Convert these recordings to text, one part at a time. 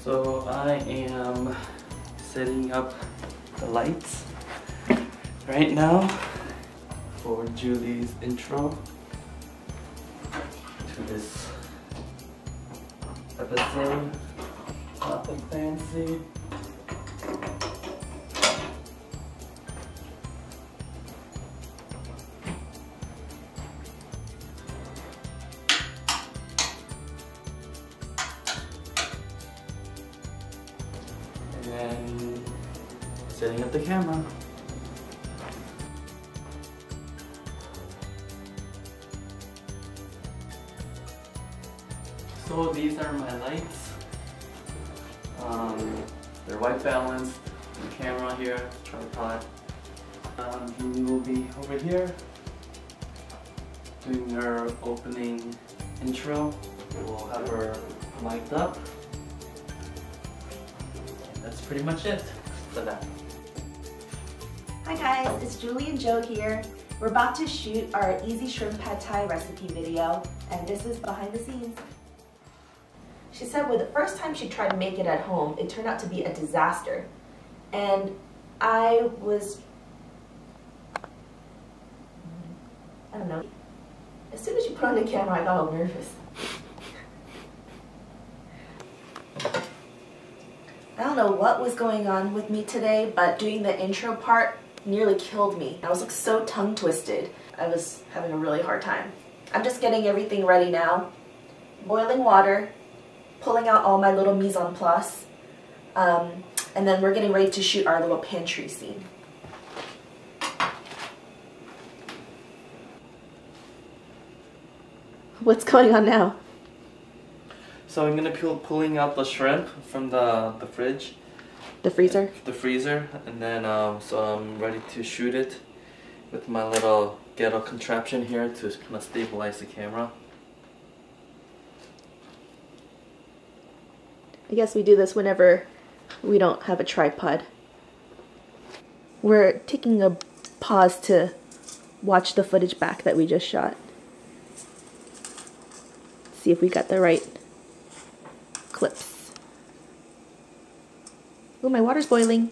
So I am setting up the lights right now for Julie's intro to this episode. Nothing fancy. And setting up the camera. So these are my lights. They're white balanced. The camera here, tripod. Julie will be over here doing her opening intro. We'll have her mic'd up. That's pretty much it for that. Hi guys, it's Julie and Joe here. We're about to shoot our easy shrimp pad thai recipe video, and this is behind the scenes. She said the first time she tried to make it at home, it turned out to be a disaster. And I don't know. As soon as you put on the camera, I got all nervous. I don't know what was going on with me today, but doing the intro part nearly killed me. I was like so tongue twisted. I was having a really hard time. I'm just getting everything ready now. Boiling water, pulling out all my little mise en place, and then we're getting ready to shoot our little pantry scene. What's going on now? So I'm gonna be pulling out the shrimp from the fridge. The freezer? The freezer, and then so I'm ready to shoot it with my little ghetto contraption here to kind of stabilize the camera. I guess we do this whenever we don't have a tripod. We're taking a pause to watch the footage back that we just shot. See if we got the right clips. Oh, my water's boiling.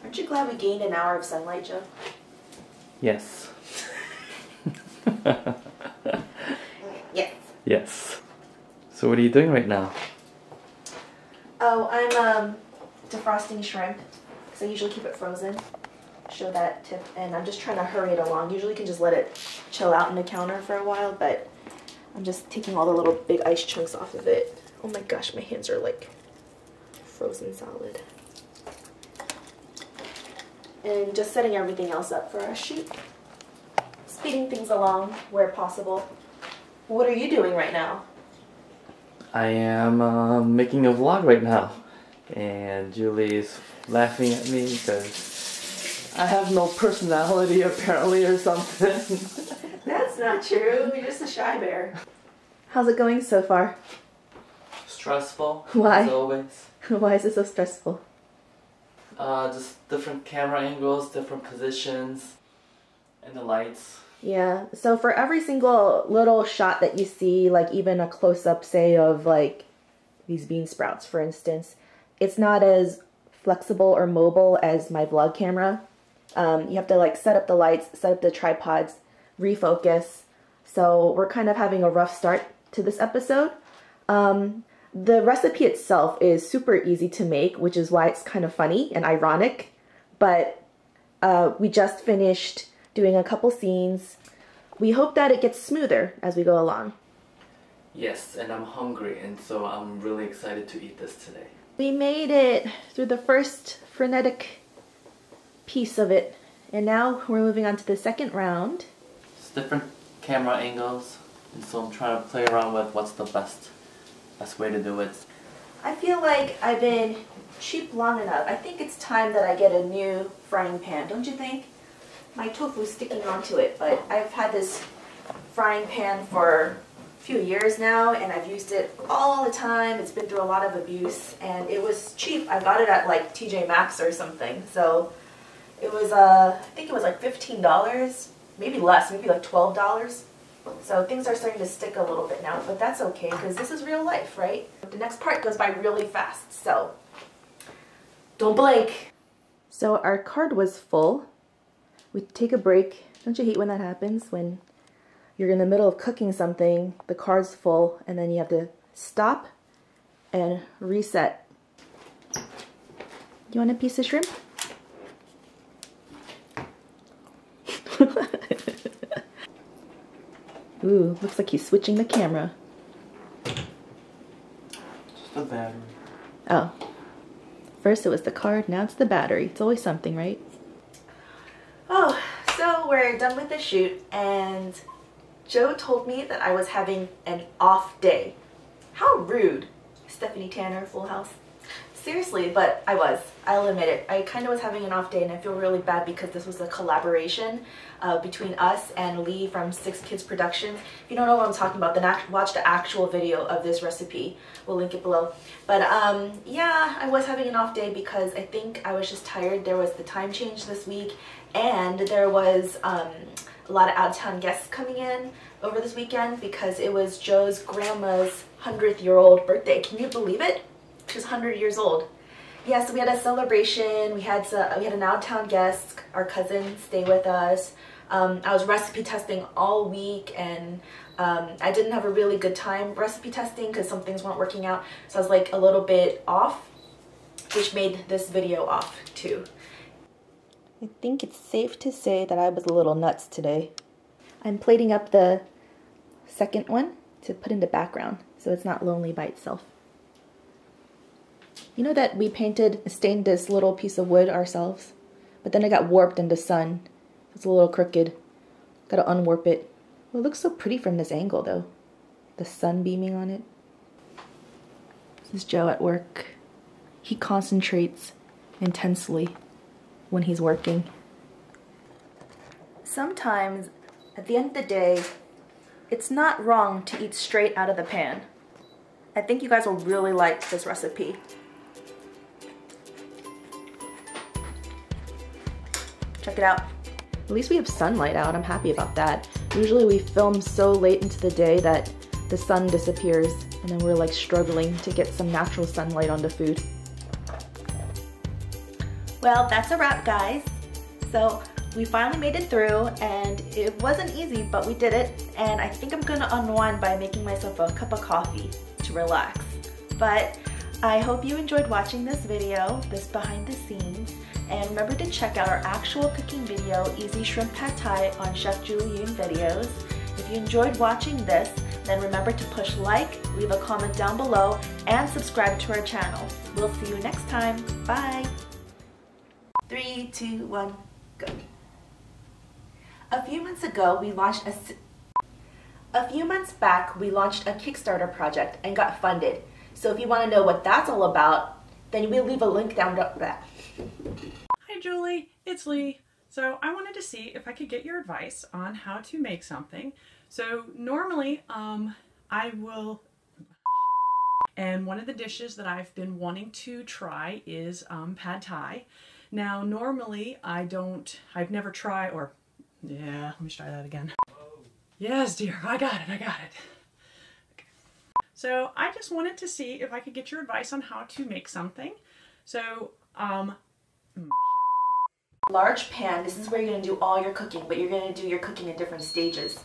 Aren't you glad we gained an hour of sunlight, Joe? Yes. Yes. Yes. So what are you doing right now? Oh, I'm defrosting shrimp because I usually keep it frozen. Show that tip, and I'm just trying to hurry it along. Usually you can just let it chill out on the counter for a while, but I'm just taking all the little big ice chunks off of it. Oh my gosh, my hands are like frozen solid. And just setting everything else up for our shoot. Speeding things along where possible. What are you doing right now? I am making a vlog right now, and Julie's laughing at me because I have no personality apparently or something. That's not true. You're just a shy bear. How's it going so far? Stressful. Why? As always. Why is it so stressful? Just different camera angles, different positions, and the lights. Yeah, so for every single little shot that you see, like even a close-up, say, of like these bean sprouts, for instance, it's not as flexible or mobile as my vlog camera. You have to like set up the lights, set up the tripods, refocus. So we're kind of having a rough start to this episode. The recipe itself is super easy to make, which is why it's kind of funny and ironic. But we just finished doing a couple scenes. We hope that it gets smoother as we go along. Yes, and I'm hungry, and so I'm really excited to eat this today. We made it through the first frenetic piece of it, and now we're moving on to the second round. It's different camera angles, and so I'm trying to play around with what's the best way to do it. I feel like I've been cheap long enough. I think it's time that I get a new frying pan, don't you think? My tofu's sticking onto it, but I've had this frying pan for few years now, and I've used it all the time. It's been through a lot of abuse, and it was cheap. I got it at like TJ Maxx or something. So it was, I think it was like $15, maybe less, maybe like $12. So things are starting to stick a little bit now, but that's okay because this is real life, right? The next part goes by really fast, so don't blink. So our card was full. We take a break. Don't you hate when that happens? When you're in the middle of cooking something, the card's full, and then you have to stop and reset. You want a piece of shrimp? Ooh, looks like he's switching the camera. Just a battery. Oh. First it was the card, now it's the battery. It's always something, right? Oh, so we're done with the shoot, and Joe told me that I was having an off day. How rude. Stephanie Tanner, Full House. Seriously, but I was. I'll admit it. I kind of was having an off day, and I feel really bad because this was a collaboration between us and Lee from Six Kids Productions. If you don't know what I'm talking about, then watch the actual video of this recipe. We'll link it below. But yeah, I was having an off day because I think I was just tired. There was the time change this week, and there was a lot of out-of-town guests coming in over this weekend because it was Joe's grandma's 100-year-old birthday. Can you believe it? She was 100 years old. Yeah, so we had a celebration. We had an out-of-town guest, our cousin, stay with us. I was recipe testing all week, and I didn't have a really good time recipe testing because some things weren't working out. So I was like a little bit off, which made this video off too. I think it's safe to say that I was a little nuts today. I'm plating up the second one to put in the background so it's not lonely by itself. You know that we stained this little piece of wood ourselves, but then it got warped in the sun. It's a little crooked. Gotta unwarp it. Well, it looks so pretty from this angle though. The sun beaming on it. This is Joe at work. He concentrates intensely when he's working. Sometimes, at the end of the day, it's not wrong to eat straight out of the pan. I think you guys will really like this recipe. Check it out. At least we have sunlight out. I'm happy about that. Usually we film so late into the day that the sun disappears, and then we're like struggling to get some natural sunlight on the food. Well, that's a wrap, guys. So we finally made it through, and it wasn't easy, but we did it. And I think I'm gonna unwind by making myself a cup of coffee to relax. But I hope you enjoyed watching this video, this behind the scenes. And remember to check out our actual cooking video, Easy Shrimp Pad Thai, on Chef Julie Yoon videos. If you enjoyed watching this, then remember to push like, leave a comment down below, and subscribe to our channel. We'll see you next time. Bye! 3, 2, 1, go. A few months back, we launched a Kickstarter project and got funded. So if you want to know what that's all about, then we'll leave a link down below. Hi Julie, it's Lee. So I wanted to see if I could get your advice on how to make something. So normally I will, and one of the dishes that I've been wanting to try is pad thai. Now normally I've never tried, or yeah, let me try that again. Whoa. Yes dear, I got it. Okay. So I just wanted to see if I could get your advice on how to make something. So large pan, this is where you're going to do all your cooking, but you're going to do your cooking in different stages.